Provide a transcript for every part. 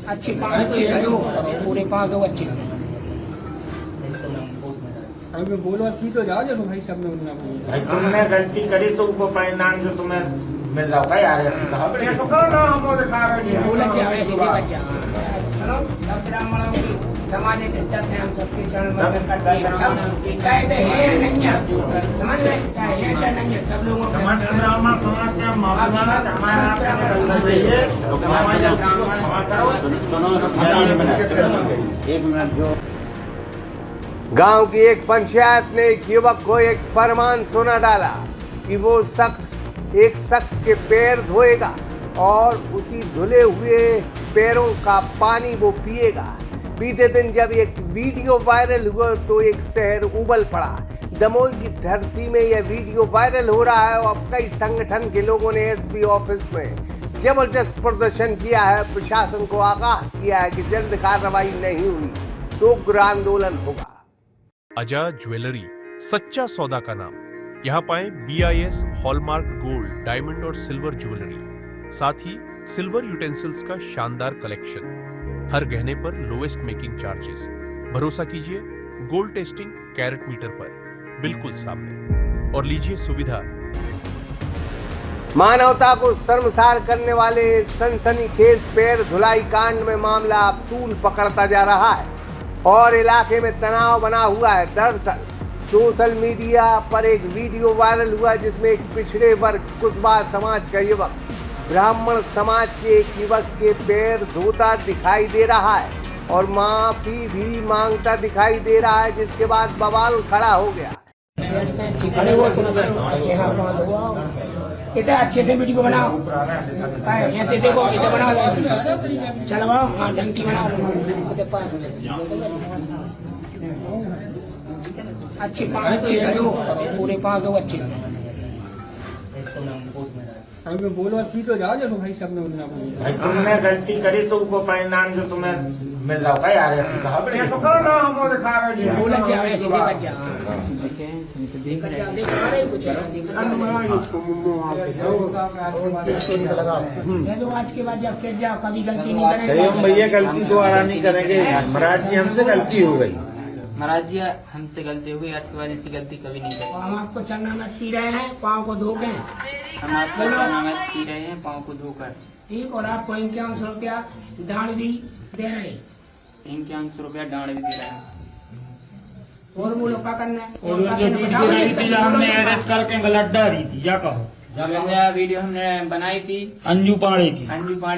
अच्छे है जो पूरे पाँव के अच्छे लगे। अगर बोलो अच्छी तो जाओ जो भाई सब ने भाई तुमने गलती करी तो उनको परिणाम जो तुम्हें मिल रहा होगा यार। अपने तो कर रहा हमको दिखा रहे हैं। बोला क्या है सीधे बच्चा सुनो सब ब्राह्मणों की सामाजिक स्तर से हम सबके चरण वंदन करते हैं। सब चाहे तो है नहीं है समझ गए चाहे है चाहे नहीं है सब लोगों समाज से हम माफी मांगते हैं। हमारा एक मिनट जो गांव की एक पंचायत ने एक युवक को एक फरमान सुना डाला कि वो एक शख्स के पैर धोएगा और उसी धुले हुए पैरों का पानी वो पिएगा। बीते दिन जब एक वीडियो वायरल हुआ तो एक शहर उबल पड़ा। दमोह की धरती में यह वीडियो वायरल हो रहा है और अब कई संगठन के लोगों ने एसपी ऑफिस में जबरदस्त प्रदर्शन किया है। प्रशासन को आगाह किया है कि जल्द कार्रवाई नहीं हुई तो उग्र आंदोलन होगा। अजा ज्वेलरी, सच्चा सौदा का नाम। यहाँ पाएं BIS हॉलमार्क गोल्ड, डायमंड और सिल्वर ज्वेलरी, साथ ही सिल्वर यूटेंसिल्स का शानदार कलेक्शन। हर गहने पर लोएस्ट मेकिंग चार्जेस। भरोसा कीजिए गोल्ड टेस्टिंग कैरेट मीटर पर बिल्कुल सामने, और लीजिए सुविधा। मानवता को शर्मसार करने वाले सनसनीखेज पैर धुलाई कांड में मामला अब तूल पकड़ता जा रहा है और इलाके में तनाव बना हुआ है। दरअसल सोशल मीडिया पर एक वीडियो वायरल हुआ जिसमें एक पिछड़े वर्ग कुशवाहा समाज का युवक ब्राह्मण समाज के एक युवक के पैर धोता दिखाई दे रहा है और माफी भी मांगता दिखाई दे रहा है, जिसके बाद बवाल खड़ा हो गया। इतना अच्छे से वीडियो बनाओ ऐसे देखो इधर बनाओ चलो हाँ ढंग की बनाओ अच्छे है जो पूरे पाँव के अच्छे लगे। अगर बोलो अच्छी तो जाओ जो भाई सब ने भाई तुमने गलती करी तो उनको परिणाम जो तुम्हें मिल रहा होगा यार। अपने तो कर रहा हमको दिखा रहे हैं। बोला क्या है सीधे बच्चा जो आज के बाद जब खेत जाओ कभी गलती नहीं करेंगे। भैया गलती दोबारा नहीं करेंगे। महाराज जी हमसे गलती हो गई। महाराज जी हमसे गलती हो गई, आज के बाद ऐसी गलती कभी नहीं करेंगे। हम आपको चन्ना पी रहे हैं पाँव को धो के। हम आपको चन्ना पी रहे हैं पाँव को धोकर। ठीक, और आपको 51 रुपया दान भी दे रहे हैं। 51 रुपया दान भी दे रहे हैं। और वो लोग क्या करना है हमने एडिट करके गलत डाली थी या कहो वीडियो हमने बनाई थी अंजू पाड़े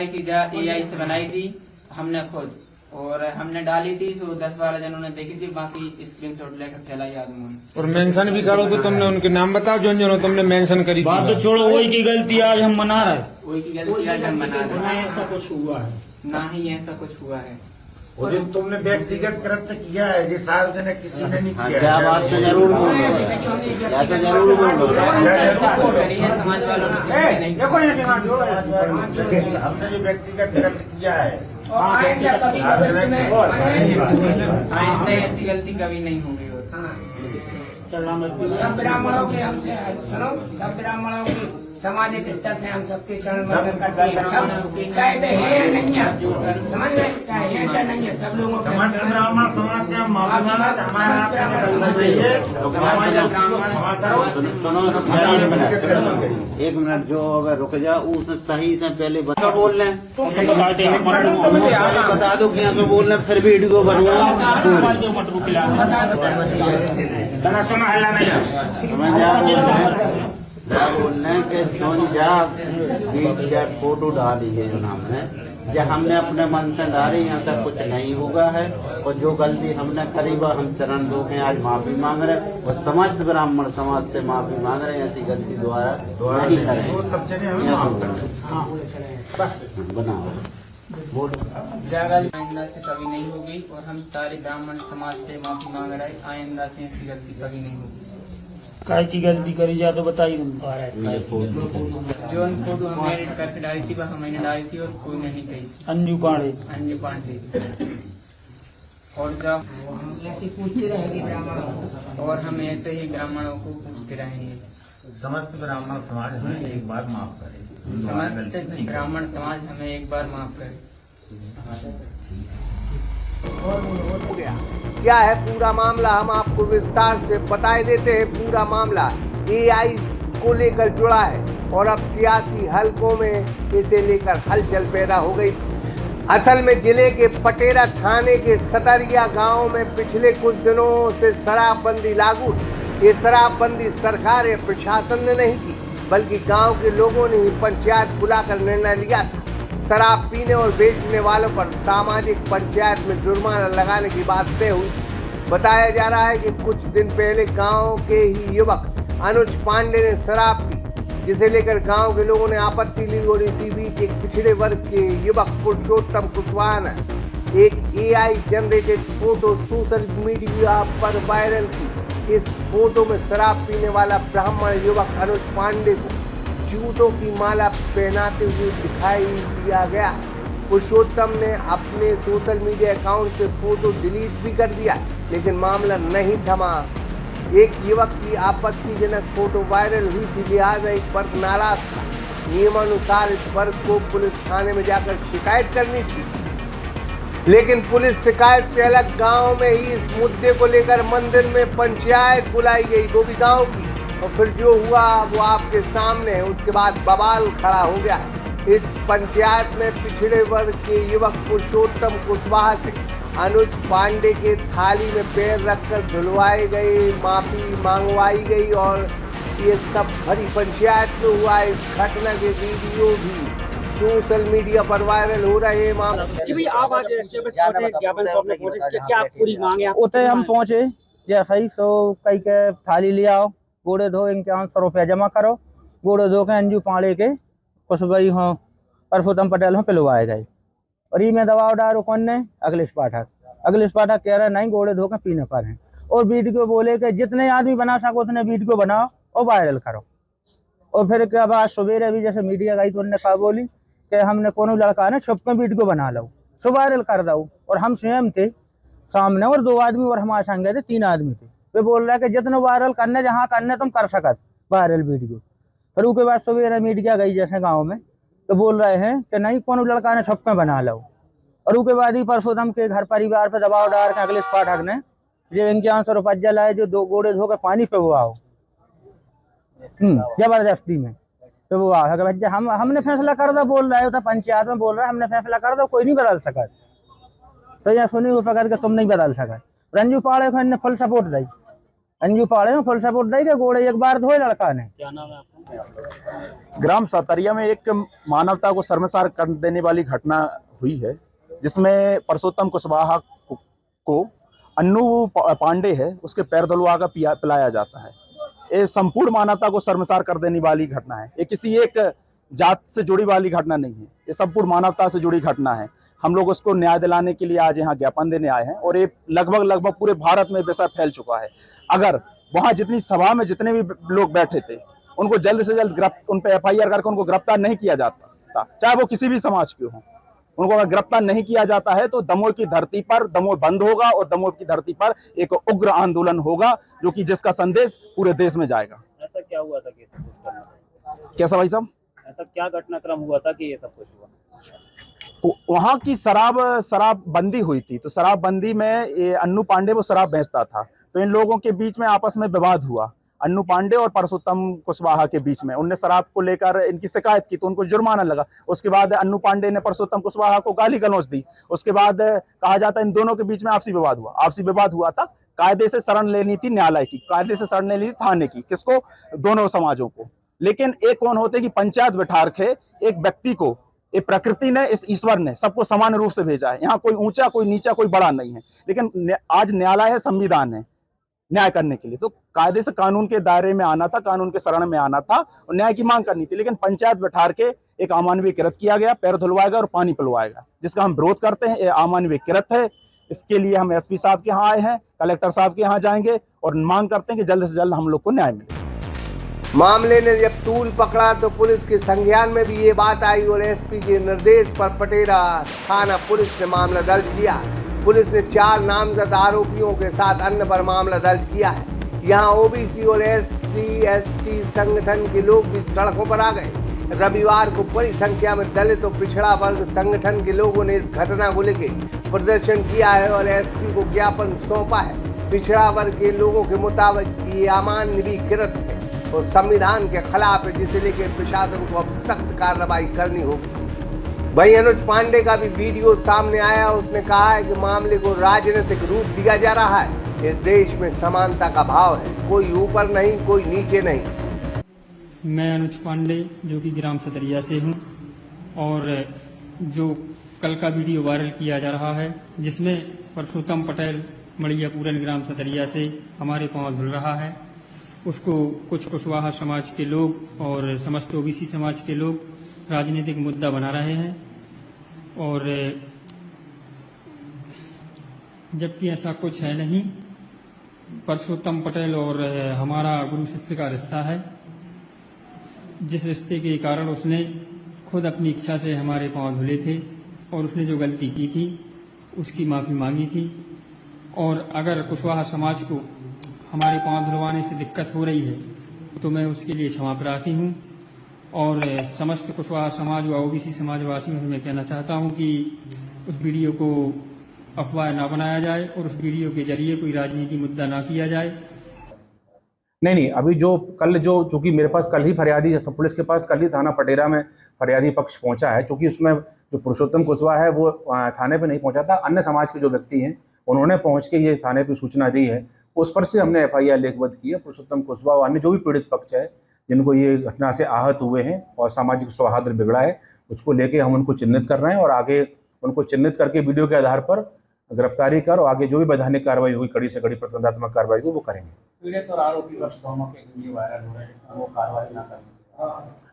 की AI से बनाई थी हमने खुद, और हमने डाली थी। 10-12 जनों ने देखी थी, बाकी स्क्रीनशॉट लेकर फैलाई आदमी। और मेंशन भी करो तो तुमने उनके नाम बताओ जो जो तुमने मेंशन करी। बात तो छोड़ो, वही की गलती आज हम मना रहे। वही की गलती आज हम मना रहे। ऐसा कुछ हुआ है ना ही ऐसा कुछ हुआ है। वो जो तुमने व्यक्तिगत कृत्य किया है ये सार्वजनिक किसी ने नहीं किया। क्या बात तो जरूर समाज वालों देखो हमने जो व्यक्तिगत कृत्य किया है आइंदा ऐसी गलती कभी नहीं होगी। सब ब्राह्मणों के हमसे सुनो सब ब्राह्मणों की सामाजिक स्तर से हम सबके चरण वंदन करते हैं। सब चाहे तो है नहीं है समझ गए चाहे है चाहे नहीं है सब लोगों समाज से हम माफी मांगते हैं। हमारा एक मिनट जो अगर रुक जाओ उसने सही से पहले बता बोल रहे हैं बता दो कि यहाँ बोल रहे फिर वीडियो बनवा क्या बोल रहे हैं कि फोटो डाली है जो हमने जब हमने अपने मन से डाली यहाँ तक कुछ नहीं हुआ है, और जो गलती हमने करी वह हम चरण दो के आज माफी मांग रहे और समस्त ब्राह्मण समाज से माफी मांग रहे हैं। ऐसी गलती दोबारा नहीं करें। बनाओ आइंदा से कभी नहीं होगी, और हम सारे ब्राह्मण समाज से माफी मांग रहे हैं। आइंदा से ऐसी गलती कभी नहीं होगी। काय की गलती करी जा तो बताइए। जो फोटो हमने एडिट करके डाली थी वह मैंने डाली थी और कोई नहीं कही। अंजू पाड़े और जब ऐसे पूछते रहेंगे ब्राह्मणों को, और हम ऐसे ही ब्राह्मणों को पूछते रहेंगे। समस्त ब्राह्मण समाज हमें एक बार माफ करे। समस्त ब्राह्मण समाज हमें एक बार माफ करे। हो गया। क्या है पूरा मामला, हम आपको विस्तार से बता देते हैं। पूरा मामला एआई को लेकर जुड़ा है और अब सियासी हलकों में इसे लेकर हलचल पैदा हो गई। असल में जिले के पटेरा थाने के सतरिया गांव में पिछले कुछ दिनों से शराबबंदी लागू है। ये शराबबंदी सरकार या प्रशासन ने नहीं की, बल्कि गांव के लोगों ने ही पंचायत बुलाकर निर्णय लिया था। शराब पीने और बेचने वालों पर सामाजिक पंचायत में जुर्माना लगाने की बात तय हुई। बताया जा रहा है कि कुछ दिन पहले गांव के ही युवक अनुज पांडे ने शराब पी, जिसे लेकर गांव के लोगों ने आपत्ति ली और इसी बीच एक पिछड़े वर्ग के युवक पुरुषोत्तम कुशवाहा ने एक AI generated photo social media पर वायरल की। इस फोटो में शराब पीने वाला ब्राह्मण युवक अनुज पांडे को जूतों की माला पहनाते हुए दिखाई दिया गया। पुरुषोत्तम ने अपने सोशल मीडिया अकाउंट से फोटो डिलीट भी कर दिया, लेकिन मामला नहीं थमा। एक युवक की आपत्तिजनक फोटो वायरल हुई थी, लिहाजा एक वर्ग नाराज था। नियमानुसार इस वर्ग को पुलिस थाने में जाकर शिकायत करनी थी, लेकिन पुलिस शिकायत से अलग गांव में ही इस मुद्दे को लेकर मंदिर में पंचायत बुलाई गई, वो भी गांव की। और फिर जो हुआ वो आपके सामने है। उसके बाद बवाल खड़ा हो गया। इस पंचायत में पिछड़े वर्ग के युवक पुरुषोत्तम कुशवाहा से अनुज पांडे के थाली में पैर रखकर धुलवाए गए, माफी मांगवाई गई और ये सब भरी पंचायत में हुआ। इस घटना के वीडियो भी सोशल मीडिया पर वायरल हो रहे हैं। जी भाई, आप आज ज्ञापन सौंपने पहुंचे, क्या पूरी मांग है? उते हम पहुंचे जैसा ही सो कई के थाली ले आओ, गोड़े धो, इनके 100 रुपया जमा करो। गोड़े धो के अंजू पाड़े के कुछ भाई हों परसोत्तम पटेल हों पिलवाए गए और ये में दबाव डालो कौन ने? अखिलेश पाठक कह रहे नहीं गोड़े धो के पीने पर हैं। और वीडियो बोले कि जितने आदमी बना सको उतने वीडियो बनाओ और वायरल करो। और फिर क्या बात सवेरे भी जैसे मीडिया गई तो उन्होंने कहा बोली कि हमने कोनो लड़का ने छुप के वीडियो बना लो, सो वायरल कर दो। और हम स्वयं थे सामने और 2 आदमी और हमारे संग गए थे 3 आदमी थे। वे बोल रहे कि जितने वायरल करने जहाँ करने तुम कर सकत वायरल वीडियो। फिर उसके बाद सवेरे मीडिया गई जैसे गाँव में तो बोल रहे हैं कि नहीं कोनो लड़का ने छुप में बना लो। और उसके बाद ही परसोत्तम के घर परिवार पर दबाव डाल के अखिलेश पाठक ने जो इनके 100 रुपया लाए, जो 2 गोड़े धो के पानी पे वो आओ जबरदस्ती में तो वो आओ भैया हमने फैसला कर दो। बोल रहे हो तो पंचायत में बोल रहा है हमने फैसला कर दो, कोई नहीं बदल सका। तो यह सुनी वो फकत के तुम नहीं बदल सका। रंजू पाड़े को इन्हें फुल सपोर्ट दी, कि गोड़े एक बार धोए लड़का ने। क्या नाम है आपका? ग्राम सतरिया में एक मानवता को शर्मसार कर देने वाली घटना हुई है, जिसमें परसोत्तम कुशवाहा को अन्नू पांडे है उसके पैर धुलवा कर पिलाया जाता है। ये संपूर्ण मानवता को शर्मसार कर देने वाली घटना है। ये किसी एक जात से जुड़ी वाली घटना नहीं है, ये संपूर्ण मानवता से जुड़ी घटना है। हम लोग उसको न्याय दिलाने के लिए आज यहाँ ज्ञापन देने आए हैं और ये लगभग पूरे भारत में विषय फैल चुका है। अगर वहाँ जितनी सभा में जितने भी लोग बैठे थे उनको जल्द से जल्द उन पर FIR करके उनको गिरफ्तार नहीं किया जाता, चाहे वो किसी भी समाज के हों, उनको अगर गिरफ्तार नहीं किया जाता है तो दमोह की धरती पर दमोह बंद होगा और दमोह की धरती पर एक उग्र आंदोलन होगा, जो कि जिसका संदेश पूरे देश में जाएगा। ऐसा क्या हुआ था कि कैसा भाई साहब? ऐसा क्या घटनाक्रम हुआ था कि ये सब कुछ हुआ? वहाँ की शराब बंदी हुई थी, तो शराब बंदी में ये अन्नू पांडे वो शराब बेचता था, तो इन लोगों के बीच में आपस में विवाद हुआ। अन्नू पांडे और परसोत्तम कुशवाहा के बीच में उनने शराब को लेकर इनकी शिकायत की तो उनको जुर्माना लगा। उसके बाद अन्नू पांडे ने परसोत्तम कुशवाहा को गाली गलौज दी। उसके बाद कहा जाता है इन दोनों के बीच में आपसी विवाद हुआ था। कायदे से शरण लेनी थी न्यायालय की, कायदे से शरण लेनी थी थाने की, किसको? दोनों समाजों को। लेकिन एक कौन होते कि पंचायत बैठा रखे एक व्यक्ति को, ये प्रकृति ने, इस ईश्वर ने सबको समान रूप से भेजा है। यहाँ कोई ऊंचा कोई नीचा कोई बड़ा नहीं है, लेकिन आज न्यायालय है, संविधान है न्याय करने के लिए। तो कायदे से कानून के दायरे में आना था, कानून के शरण में आना था और न्याय की मांग करनी थी। लेकिन पंचायत बैठा के एक अमानवीय कृत किया गया, पैर धुलवाएगा और पानी पिलवाएगा, जिसका हम विरोध करते हैं। ये अमानवीय कृत है। इसके लिए हम SP साहब के यहाँ आए हैं, कलेक्टर साहब के यहाँ जाएंगे और मांग करते हैं कि जल्द से जल्द हम लोग को न्याय मिले। मामले ने जब तूल पकड़ा तो पुलिस के संज्ञान में भी ये बात आई और SP के निर्देश पर पटेरा थाना पुलिस ने मामला दर्ज किया। पुलिस ने 4 नामजद आरोपियों के साथ अन्य पर मामला दर्ज किया है। यहाँ OBC और SC ST संगठन के लोग भी सड़कों पर आ गए। रविवार को बड़ी संख्या में दलित और पिछड़ा वर्ग संगठन के लोगों ने इस घटना को लेकर प्रदर्शन किया है और एसपी को ज्ञापन सौंपा है। पिछड़ा वर्ग के लोगों के मुताबिक ये अमान्य भी कृत है और संविधान के खिलाफ है, जिसे लेकर प्रशासन को अब सख्त कार्रवाई करनी होगी। वहीं अनुज पांडे का भी वीडियो सामने आया। उसने कहा है कि मामले को राजनीतिक रूप दिया जा रहा है। इस देश में समानता का भाव है, कोई ऊपर नहीं, कोई नीचे नहीं। मैं अनुज पांडे जो कि ग्राम सदरिया से हूं, और जो कल का वीडियो वायरल किया जा रहा है जिसमें परसोत्तम पटेल मड़िया पूरन ग्राम सदरिया से हमारे पांव धुल रहा है, उसको कुछ कुशवाहा समाज के लोग और समस्त ओबीसी समाज के लोग राजनीतिक मुद्दा बना रहे हैं, और जबकि ऐसा कुछ है नहीं। परसोत्तम पटेल और हमारा गुरु शिष्य का रिश्ता है, जिस रिश्ते के कारण उसने खुद अपनी इच्छा से हमारे पांव धुले थे और उसने जो गलती की थी उसकी माफ़ी मांगी थी। और अगर कुशवाहा समाज को हमारे पांव धुलवाने से दिक्कत हो रही है तो मैं उसके लिए क्षमा प्रार्थी हूँ, और समस्त कुशवाहा समाज व ओबीसी समाजवासियों से मैं कहना चाहता हूँ कि उस वीडियो को अफवाह ना बनाया जाए और उस वीडियो के जरिए कोई राजनीति मुद्दा ना किया जाए। नहीं, अभी जो कल जो चूंकि मेरे पास कल ही फरियादी पुलिस के पास कल ही थाना पटेरा में फरियादी पक्ष पहुंचा है, चूंकि उसमें जो पुरुषोत्तम कुशवाहा है वो थाने पे नहीं पहुंचा था, अन्य समाज के जो व्यक्ति हैं उन्होंने पहुंच के ये थाने पे सूचना दी है। उस पर से हमने FIR लिखबद्ध की है। पुरुषोत्तम कुशवाहा और अन्य जो भी पीड़ित पक्ष है जिनको ये घटना से आहत हुए हैं और सामाजिक सौहार्द बिगड़ा है, उसको लेके हम उनको चिन्हित कर रहे हैं और आगे उनको चिन्हित करके वीडियो के आधार पर गिरफ्तारी कर और आगे जो भी वैधानिक कार्रवाई हुई, कड़ी से कड़ी प्रतिबंधात्मक कार्रवाई हुई, वो करेंगे। पीड़ित और आरोपी पक्ष दोनों के लिए वायरल हो रहे हैं, वो कार्रवाई ना करें।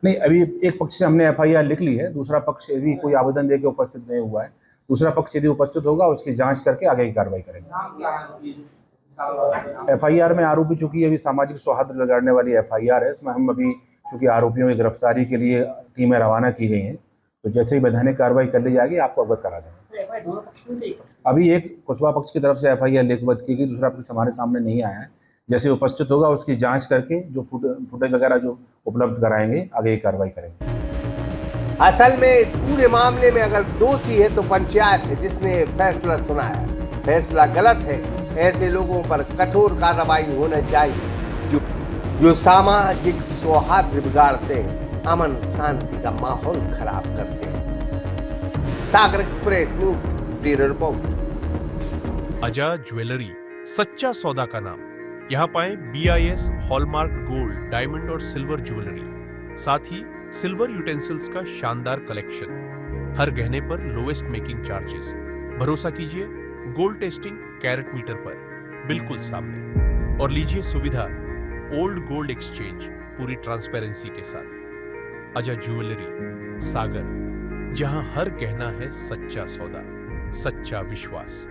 नहीं, अभी एक पक्ष से हमने FIR लिख ली है, दूसरा पक्ष यदि कोई आवेदन दे के उपस्थित नहीं हुआ है, दूसरा पक्ष यदि उपस्थित होगा उसकी जांच करके आगे की कार्रवाई करेंगे। FIR में आरोपी चूंकि अभी सामाजिक सौहार्द बिगाड़ने वाली FIR है, इसमें हम अभी चूंकि आरोपियों की गिरफ्तारी के लिए टीमें रवाना की गई हैं, तो जैसे ही वैधानिक कार्रवाई कर ली जाएगी आपको अवगत करा देंगे। अभी एक कुशवाहा पक्ष की तरफ से FIR लिखबद्ध की गई, दूसरा पक्ष हमारे सामने नहीं आया है। जैसे उपस्थित होगा उसकी जांच करके जो फुटेज वगैरह जो उपलब्ध कराएंगे आगे की कार्रवाई करेंगे। असल में इस पूरे मामले में अगर दोषी है तो पंचायत है जिसने फैसला सुनाया। फैसला गलत है, ऐसे लोगों पर कठोर कार्रवाई होना चाहिए जो सामाजिक सौहार्द बिगाड़ते हैं, अमन शांति का माहौल खराब करते हैं। सागर एक्सप्रेस न्यूज ब्यूरो रिपोर्ट। अजा ज्वेलरी, सच्चा सौदा का नाम। यहाँ पाएं BIS हॉलमार्क गोल्ड, डायमंड और सिल्वर ज्वेलरी, साथ ही सिल्वर यूटेंसिल्स का शानदार कलेक्शन। हर गहने पर लोएस्ट मेकिंग चार्जेस। भरोसा कीजिए गोल्ड टेस्टिंग कैरेट मीटर पर बिल्कुल सामने, और लीजिए सुविधा ओल्ड गोल्ड एक्सचेंज पूरी ट्रांसपेरेंसी के साथ। अजा ज्वेलरी, सागर, जहां हर गहना है सच्चा सौदा, सच्चा विश्वास।